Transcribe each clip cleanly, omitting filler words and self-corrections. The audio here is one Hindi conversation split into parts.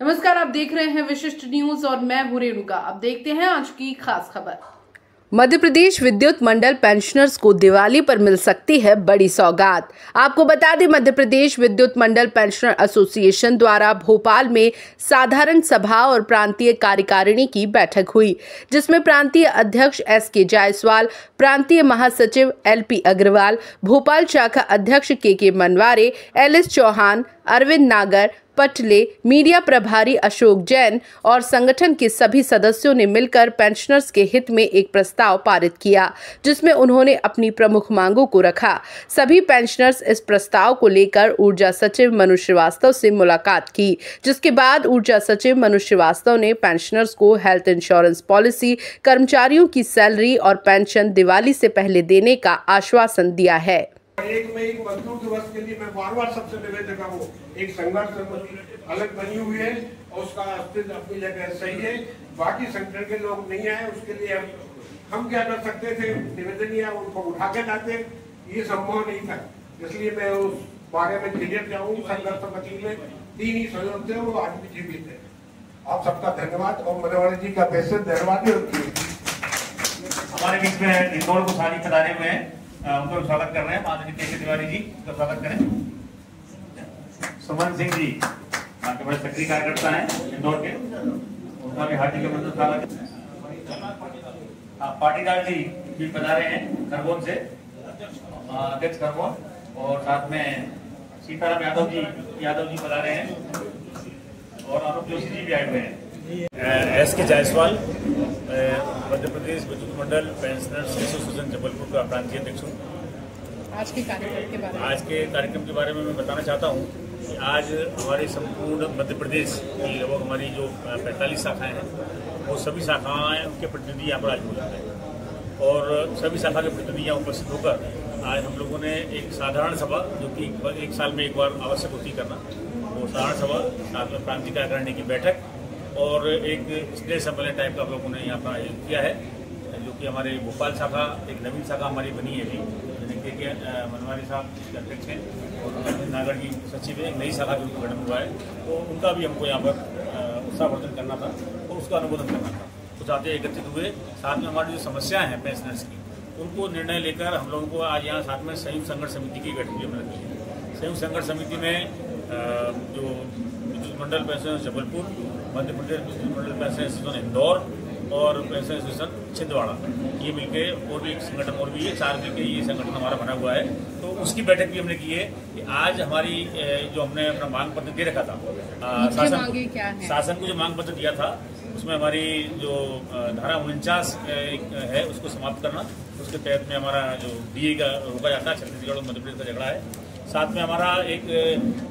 नमस्कार, आप देख रहे हैं विशिष्ट न्यूज और मैं हूं रेणुका। अब देखते हैं आज की खास खबर। मध्य प्रदेश विद्युत मंडल पेंशनर्स को दिवाली पर मिल सकती है बड़ी सौगात। आपको बता दें, मध्य प्रदेश विद्युत मंडल पेंशनर एसोसिएशन द्वारा भोपाल में साधारण सभा और प्रांतीय कार्यकारिणी की बैठक हुई, जिसमें प्रांतीय अध्यक्ष एस.के. जायसवाल, प्रांतीय महासचिव एल.पी. अग्रवाल, भोपाल शाखा अध्यक्ष के मनवारे, एल.एस. चौहान, अरविंद नागर पटले, मीडिया प्रभारी अशोक जैन और संगठन के सभी सदस्यों ने मिलकर पेंशनर्स के हित में एक प्रस्ताव पारित किया, जिसमें उन्होंने अपनी प्रमुख मांगों को रखा। सभी पेंशनर्स इस प्रस्ताव को लेकर ऊर्जा सचिव मनु श्रीवास्तव से मुलाकात की, जिसके बाद ऊर्जा सचिव मनु श्रीवास्तव ने पेंशनर्स को हेल्थ इंश्योरेंस पॉलिसी, कर्मचारियों की सैलरी और पेंशन दिवाली से पहले देने का आश्वासन दिया है। एक मजदूर दिवस के लिए मैं बार सबसे निवेदन कर रहा हूँ, एक संघर्ष समिति अलग बनी हुई है और उसका अस्तित्व अपनी जगह सही है। बाकी संगठन के लोग नहीं आए, उसके लिए हम क्या कर सकते थे, निवेदन या उनको उठा के लाते, ये संभव नहीं था। इसलिए मैं उस बारे में क्लियर जाऊँ। संघर्ष समिति में 3 ही सदस्य थे, वो आज भी जीवित है। आप सबका धन्यवाद और मनवारी जी का बेहद धन्यवाद। हमारे बीच में इंदौर को सारी खिलाने में उनको स्वागत कर रहे हैं। माननीय के तिवारी जी का स्वागत करें। सुमन सिंह जी यहाँ के बड़े सक्रिय कार्यकर्ता हैं इंदौर के, उनका भी हार्दिक अभिनंदन स्वागत है। पाटीदार जी भी पधारे हैं खरगोन से, अध्यक्ष खरगोन, और साथ में सीताराम यादव जी पधारे हैं और अनूप जोशी जी भी आए हुए हैं। एस.के. जायसवाल, मध्य प्रदेश विद्युत मंडल पेंशनर्स एसोसिएशन जबलपुर का प्रांतीय अध्यक्ष हूँ। आज के कार्यक्रम के बारे में मैं बताना चाहता हूँ कि आज हमारे संपूर्ण मध्य प्रदेश की लगभग हमारी जो 45 शाखाएं हैं, वो सभी शाखाएं के प्रतिनिधि यहाँ पर आज मौजूद हैं और सभी शाखा के प्रतिनिधि यहाँ उपस्थित होकर आज हम लोगों ने एक साधारण सभा, जो कि एक साल में एक बार आवश्यक होती करना, वो साधारण सभा, साथ में प्रांतीय कार्यकारिणी की बैठक और एक स्नेह सम्मेलन टाइप का हम लोगों ने यहाँ पर आयोजित किया है, जो कि हमारे भोपाल शाखा, एक नवीन शाखा हमारी बनी है अभी, के मनवारी साहब अध्यक्ष हैं और अरविंद नागर जी सचिव है। एक नई शाखा भी गठन हुआ है, तो उनका भी हमको यहाँ पर उत्साहवर्धन करना था और उसका अनुमोदन करना था। तो चाहते एकत्रित हुए, साथ में हमारी जो समस्याएं हैं पेंशनर्स की, उनको निर्णय लेकर हम लोगों को आज यहाँ साथ में संयुक्त संघर्ष समिति की बैठक भी हमने रखी है। संयुक्त संघर्ष समिति में जो विद्युत मंडल पेंशनर्स जबलपुर, मध्य प्रदेश विद्युत मंडल पेंशनर्स एसोसिएशन इंदौर और पेंशन एसोसिएशन छिंदवाड़ा, ये मिलके और भी एक संगठन और भी है, 4 मिलके ये संगठन हमारा बना हुआ है। तो उसकी बैठक भी हमने की है कि आज हमारी जो हमने अपना मांग पत्र दे रखा था, शासन को जो मांग पत्र दिया था, उसमें हमारी जो धारा 49 है उसको समाप्त करना, उसके तहत में हमारा जो डीए का रोका जाता है, छत्तीसगढ़ और मध्य प्रदेश का झगड़ा है। साथ में हमारा एक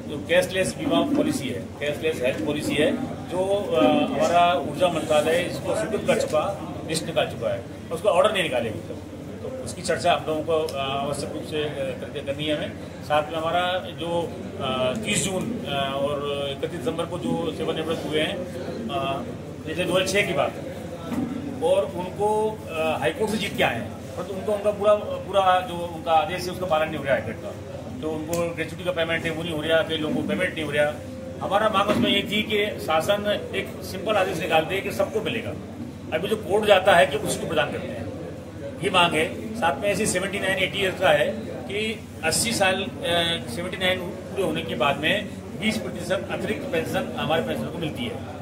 जो कैशलेस बीमा पॉलिसी है, कैशलेस हेल्थ पॉलिसी है, जो हमारा ऊर्जा मंत्रालय इसको स्वीकृत कर चुका, लिस्ट निकाल चुका है, उसका ऑर्डर नहीं निकाले अभी तक। तो उसकी चर्चा हम लोगों को आवश्यक रूप से करनी है हमें। साथ में हमारा जो 30 जून और 31 दिसंबर को जो सेवानिवृत्त हुए हैं, जैसे 2006 की बात है, और उनको हाईकोर्ट से जीत के आए हैं, परंतु उनका पूरा जो उनका आदेश है उसका पालन नहीं हो रहा हाईकोर्ट का। तो उनको ग्रेच्युटी का पेमेंट है वो नहीं हो रहा, कई लोगों को पेमेंट नहीं हो रहा। हमारा मांग उसमें ये थी कि शासन एक सिंपल आदेश निकाल दे कि सबको मिलेगा। अभी जो कोर्ट जाता है कि उसको प्रदान करते हैं, ये मांग है। साथ में ऐसी 79-80 ईयर्स का है कि 80 साल 79 पूरे होने के बाद में 20% अतिरिक्त पेंशन हमारे पेंशन को मिलती है।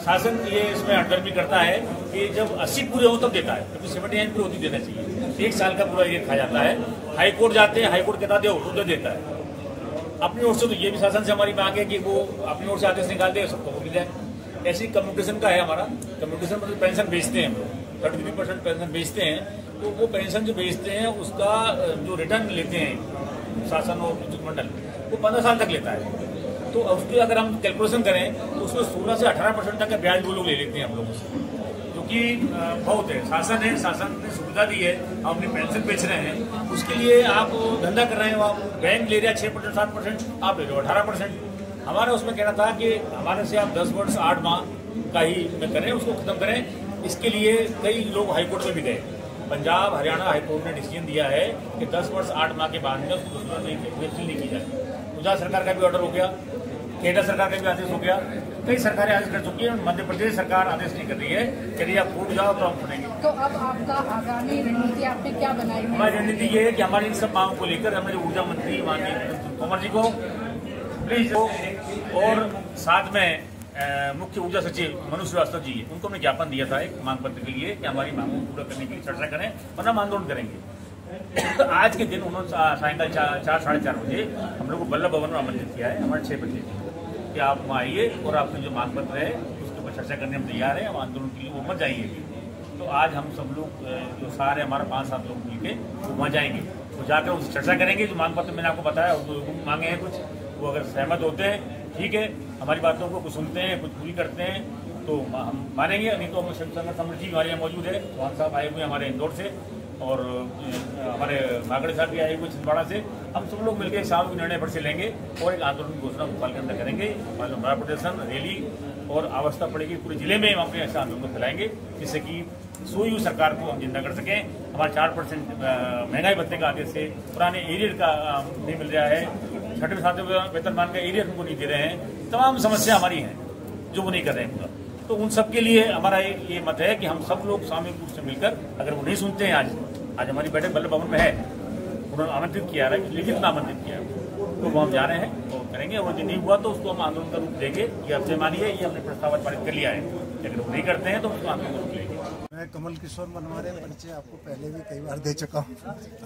शासन ये इसमें हटदर्मी करता है कि जब 80 पूरे हो तब देता है, क्योंकि 79 पूरे होती देना चाहिए। 1 साल का पूरा ये खा जाता है। हाई कोर्ट जाते हैं, हाई कोर्ट कहता दो तो देता है अपनी ओर से। तो ये भी शासन से हमारी मांग है कि वो अपनी ओर से आदेश निकाल दे, सबको मिल जाए। ऐसी कम्युनिकेशन का है हमारा। कम्युनिकेशन मतलब पेंशन बेचते हैं हम लोग, 33% पेंशन बेचते हैं। तो वो पेंशन जो बेचते हैं उसका जो रिटर्न लेते हैं शासन और विद्युत मंडल, वो 15 साल तक लेता है। तो उसकी अगर हम कैलकुलेशन करें तो उसमें 16 से 18% तक का ब्याज वो लोग ले लेते हैं हम लोगों से, जो कि बहुत है। शासन ने सुविधा दी है, हम अपनी पेंशन बेच रहे हैं, उसके लिए आप धंधा कर रहे हो, आप बैंक ले रहे हैं 6% 7%, आप ले रहे हो 18%। हमारा उसमें कहना था कि हमारे से आप 10 वर्ष 8 माह का ही करें, उसको खत्म करें। इसके लिए कई लोग हाईकोर्ट में भी गए। पंजाब हरियाणा हाईकोर्ट ने डिसीजन दिया है कि 10 वर्ष 8 माह के बाद में उसको नहीं की जाए। गुजरात सरकार का भी ऑर्डर हो गया, केंद्र सरकार का भी आदेश हो गया। कई सरकारें आदेश कर चुकी है, मध्य प्रदेश सरकार आदेश नहीं कर रही है कि यदि आप फूट जाओ तो हम सुनेंगे। तो अब आपका आगामी रणनीति आपने क्या बनाई है? हमारी रणनीति ये है कि हमारी इन सब मांगों को लेकर हमारे ऊर्जा मंत्री माननीय तोमर जी को प्लीज, और साथ में मुख्य ऊर्जा सचिव मनु श्रीवास्तव जी, उनको हमने ज्ञापन दिया था एक मांग पत्र के लिए कि हमारी मांगों को पूरा करने के लिए चर्चा करें, वरना हम आंदोलन करेंगे। आज के दिन उन्होंने सायंकाल 4 साढ़े 4 बजे हम लोग को बल्लभ भवन में आमंत्रित किया है, हमारे 6 बजे, कि आप वहाँ आइए और आपके जो मांग पत्र है उसके ऊपर चर्चा करने हम तैयार हैं, हम आंदोलन के लिए वो मत जाइए। तो आज हम सब लोग जो सारे हमारा 5-7 लोग मिलके वो वहाँ जाएंगे, तो जाकर उनसे चर्चा करेंगे। जो मांग पत्र मैंने आपको बताया और मांगे हैं कुछ, वो अगर सहमत होते हैं ठीक है, हमारी बातों को कुछ सुनते हैं, कुछ पूरी करते हैं तो हम मानेंगे, नहीं तो हम संगठन समृद्धि हमारे यहाँ मौजूद है। चौहान साहब आए हुए हमारे इंदौर से और हमारे मागड़े साहब भी आए हुए छिंदवाड़ा से। हम सब लोग मिलकर सामूहिक निर्णय पर से लेंगे और एक आंदोलन की घोषणा भोपाल के अंदर करेंगे। हमारा प्रदर्शन, रैली और आवश्यकता पड़ेगी पूरे जिले में हम अपने ऐसे आंदोलन को फैलाएंगे जिससे कि सोई हुई सरकार को हम जिंदा कर सकें। हमारे 4% महंगाई भत्ते का आदेश से पुराने एरियर का नहीं मिल रहा है, 6वें 7वें वेतनमान का एरियर हमको नहीं दे रहे हैं, तमाम समस्या हमारी हैं जो वो नहीं कर रहे हैं पूरा। तो उन सब के लिए हमारा ये मत है कि हम सब लोग सामूहिक रूप से मिलकर, अगर वो नहीं सुनते हैं, आज हमारी बैठक बल्लभ भवन में है, उन्होंने आमंत्रित किया है, लिखित में आमंत्रित किया है, तो वो हम जा रहे हैं और करेंगे। और यदि नहीं हुआ तो उसको हम आंदोलन का रूप देंगे। ये हमसे मानिए, ये हमने प्रस्ताव पारित कर लिया है, लेकिन वो नहीं करते हैं तो उसको आंदोलन का रूप लेंगे। मैं कमल किशोर मनवारे, परिचय आपको पहले भी कई बार दे चुका हूँ,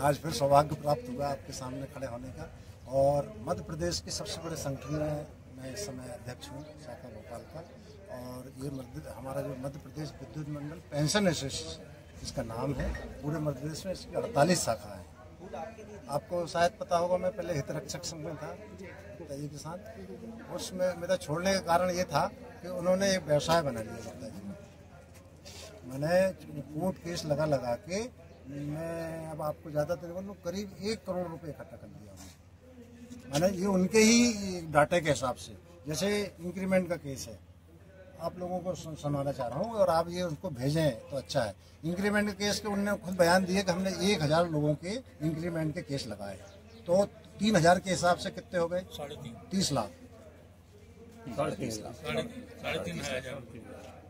आज फिर सौभाग्य प्राप्त हुआ आपके सामने खड़े होने का। और मध्य प्रदेश के सबसे बड़े संगठन में मैं इस समय अध्यक्ष हूँ, शाखा भोपाल का। और ये हमारा जो मध्य प्रदेश विद्युत मंडल पेंशन एसोसिएशन इसका नाम है, पूरे मध्य प्रदेश में इसकी 48 शाखा है। आपको शायद पता होगा, मैं पहले हितरक्षक संघ में था गुप्ता जी के साथ। उसमें मेरा छोड़ने का कारण ये था कि उन्होंने एक व्यवसाय बना लिया गुप्ता जी ने। मैंने कोर्ट केस लगा के मैं अब आपको ज़्यादा तो बोलूँ करीब 1 करोड़ रुपए इकट्ठा कर लिया हूँ। मैंने ये उनके ही डाटे के हिसाब से, जैसे इंक्रीमेंट का केस है, आप लोगों को सुनाना चाह रहा हूँ और आप ये उनको भेजें तो अच्छा है। इंक्रीमेंट के केस के उन्होंने खुद बयान दिए कि हमने 1000 लोगों के इंक्रीमेंट के केस लगाए, तो 3000 के हिसाब से कितने हो गए? 30 लाख।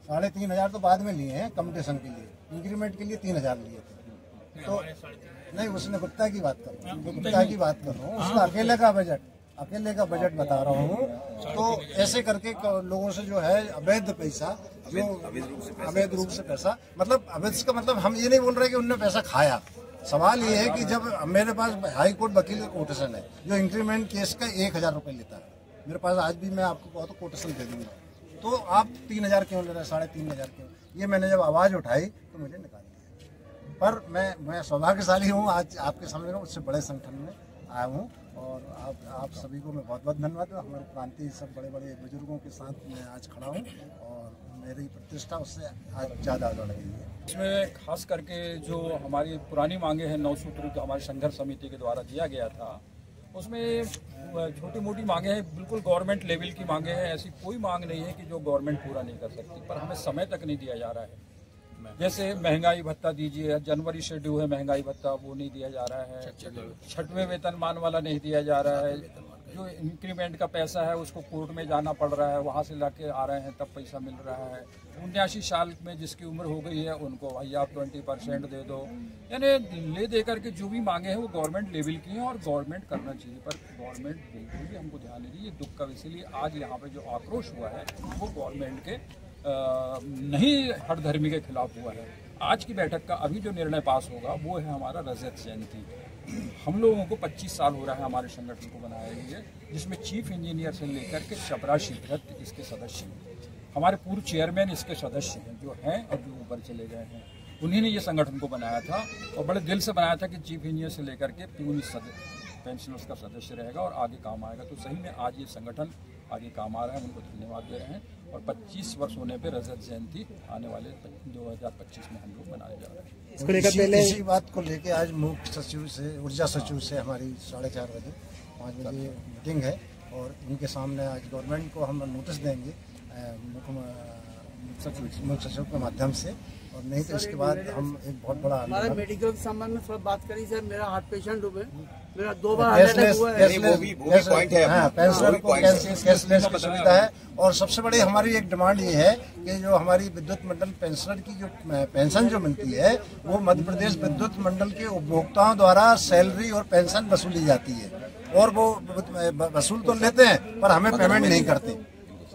3,500 तो बाद में लिए हैं कम्पिटिशन के लिए, इंक्रीमेंट के लिए 3000 लिए थे। तो नहीं, उसने गुप्ता की बात कर रहा हूँ, गुप्ता की बात कर रहा हूँ, उसका अकेले का बजट बता रहा हूँ। तो ऐसे करके लोगों से जो है अवैध पैसा, जो अवैध रूप से पैसा, मतलब अवैध का मतलब हम ये नहीं बोल रहे कि उनने पैसा खाया। सवाल ये है कि जब मेरे पास हाई कोर्ट वकील का कोटेशन है जो इंक्रीमेंट केस का 1000 रुपये लेता है, मेरे पास आज भी, मैं आपको बहुत कोटेशन दे दूंगा, तो आप 3000 क्यों ले रहे हैं, 3500 क्यों? ये मैंने जब आवाज़ उठाई तो मुझे निकाल दिया। पर मैं सौभाग्यशाली हूँ, आज आपके सामने उससे बड़े संगठन में आया हूँ और आप सभी को मैं बहुत बहुत धन्यवाद दूँ। हमारे प्रांतीय सब बड़े बड़े बुजुर्गों के साथ मैं आज खड़ा हूँ और मेरी प्रतिष्ठा उससे आज ज़्यादा बढ़ गई है। इसमें खास करके जो हमारी पुरानी मांगे हैं 9 सूत्री जो हमारी संघर्ष समिति के द्वारा दिया गया था, उसमें छोटी मोटी मांगे हैं, बिल्कुल गवर्नमेंट लेवल की मांगे हैं। ऐसी कोई मांग नहीं है कि जो गवर्नमेंट पूरा नहीं कर सकती, पर हमें समय तक नहीं दिया जा रहा है। जैसे महंगाई भत्ता दीजिए, जनवरी से ड्यू है महंगाई भत्ता, वो नहीं दिया जा रहा है। 6वें वेतनमान वाला नहीं दिया जा रहा है। जो इंक्रीमेंट का पैसा है उसको कोर्ट में जाना पड़ रहा है, वहाँ से लाके आ रहे हैं तब पैसा मिल रहा है। 79 साल में जिसकी उम्र हो गई है उनको भाई आप 20% दे दो। यानी ले दे करके जो भी मांगे हैं वो गवर्नमेंट लेवल की हैं और गवर्नमेंट करना चाहिए, पर गवर्नमेंट बिल्कुल भी हमको ध्यान नहीं दी। ये दुख का, इसीलिए आज यहाँ पे जो आक्रोश हुआ है वो गवर्नमेंट के नहीं हठधर्मी के खिलाफ हुआ है। आज की बैठक का अभी जो निर्णय पास होगा वो है हमारा रजत जयंती। हम लोगों को 25 साल हो रहा है हमारे संगठन को बनाए हुए, जिसमें चीफ इंजीनियर से लेकर के चपरासी भ्रत इसके सदस्य हैं। हमारे पूर्व चेयरमैन इसके सदस्य हैं जो हैं और जो ऊपर चले गए हैं। उन्हीं ने ये संगठन को बनाया था और बड़े दिल से बनाया था कि चीफ इंजीनियर से लेकर के प्यून पेंशनर्स का सदस्य रहेगा और आगे काम आएगा। तो सही में आज ये संगठन आगे काम आ रहा है, उनको धन्यवाद दे रहे हैं। और 25 वर्ष होने पे रजत जयंती आने वाले 2025 में हम लोग मनाए जा रहे हैं। इसको लेकर पहले इसी बात को लेके आज मुख्य सचिव से, ऊर्जा सचिव से हमारी 4:30 बजे 5 बजे मीटिंग है और इनके सामने आज गवर्नमेंट को हम नोटिस देंगे, मुख्य सचिव के माध्यम से, और नहीं तो इसके बाद हम एक बहुत बड़ा हमारे मेडिकल के संबंध में थोड़ा बात करी सर। मेरा हार्ट पेशेंट हुए, मेरा 2 बार हार्ट अटैक हुआ है। पेंशनर को कैशलेस की सुविधा है। और सबसे बड़ी हमारी एक डिमांड ये है कि जो हमारी विद्युत मंडल पेंशनर की जो पेंशन जो मिलती है वो मध्य प्रदेश विद्युत मंडल के उपभोक्ताओं द्वारा सैलरी और पेंशन वसूली जाती है, और वो वसूल तो लेते हैं पर हमें पेमेंट नहीं करते,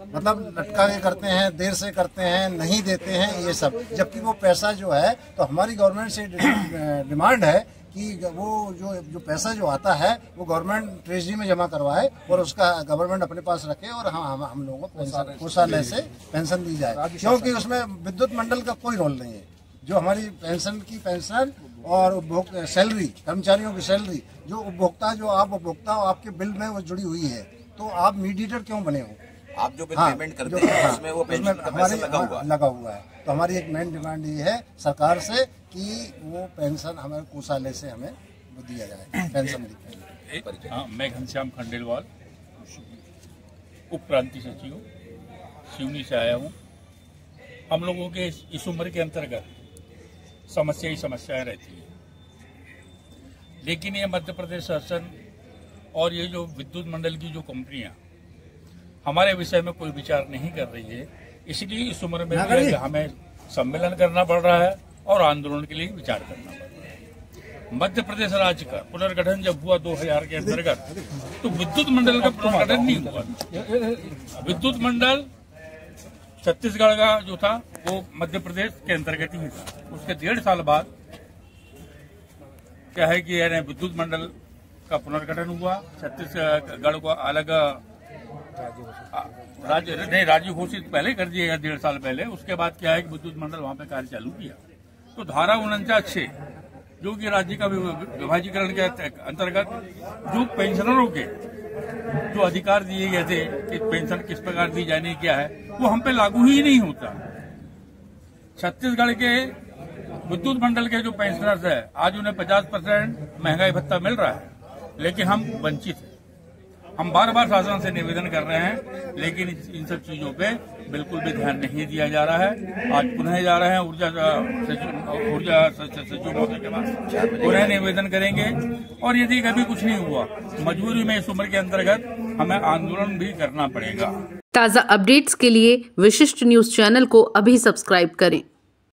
मतलब लटका के करते हैं, देर से करते हैं, नहीं देते हैं, ये सब। जबकि वो पैसा जो है तो हमारी गवर्नमेंट से डिमांड है कि वो जो पैसा जो आता है वो गवर्नमेंट ट्रेजरी में जमा करवाए और उसका गवर्नमेंट अपने पास रखे, और हम लोगों को कोषालय से पेंशन दी जाए, क्योंकि उसमें विद्युत मंडल का कोई रोल नहीं है। जो हमारी पेंशन और सैलरी, कर्मचारियों की सैलरी, जो उपभोक्ता जो आप उपभोक्ता आपके बिल में वो जुड़ी हुई है, तो आप मीडिएटर क्यों बने हो? आप जो बिल पेमेंट करते हैं उसमें वो पेंशन का पैसा लगा हुआ है। तो हमारी एक मेन डिमांड ये है सरकार से कि वो पेंशन हमारे कोषालय से हमें दिया जाए, पेंशन दी। मैं घनश्याम खंडेलवाल, उप प्रांतीय सचिव, सिवनी से आया हूँ। हम लोगों के इस उम्र के अंतर्गत समस्याएं रहती है, लेकिन ये मध्य प्रदेश शासन और ये जो विद्युत मंडल की जो कंपनियां हमारे विषय में कोई विचार नहीं कर रही है, इसलिए इस उम्र में हमें सम्मेलन करना पड़ रहा है और आंदोलन के लिए विचार करना पड़ रहा है। मध्य प्रदेश राज्य का पुनर्गठन जब हुआ 2000 के अंतर्गत, तो विद्युत मंडल का पुनर्गठन नहीं हुआ। विद्युत मंडल छत्तीसगढ़ का जो था वो मध्य प्रदेश के अंतर्गत ही था। उसके 1.5 साल बाद क्या है कि विद्युत मंडल का पुनर्गठन हुआ, छत्तीसगढ़ को अलग राज्य घोषित पहले कर दिया गया 1.5 साल पहले। उसके बाद क्या है कि विद्युत मंडल वहां पे कार्य चालू किया, तो धारा 49(6) जो कि राज्य का विभाजीकरण के अंतर्गत जो पेंशनरों के जो अधिकार दिए गए थे कि पेंशन किस प्रकार दी जानी क्या है, वो हम पे लागू ही नहीं होता। छत्तीसगढ़ के विद्युत मंडल के जो पेंशनर्स है आज उन्हें 50% महंगाई भत्ता मिल रहा है, लेकिन हम वंचित हैं। हम बार बार शासन से निवेदन कर रहे हैं, लेकिन इन सब चीजों पे बिल्कुल भी ध्यान नहीं दिया जा रहा है। आज पुनः जा रहे हैं ऊर्जा सचिव महोदय के पास, पुनः निवेदन करेंगे, और यदि कभी कुछ नहीं हुआ, मजबूरी में इस उम्र के अंतर्गत हमें आंदोलन भी करना पड़ेगा। ताज़ा अपडेट्स के लिए विशिष्ट न्यूज चैनल को अभी सब्सक्राइब करें।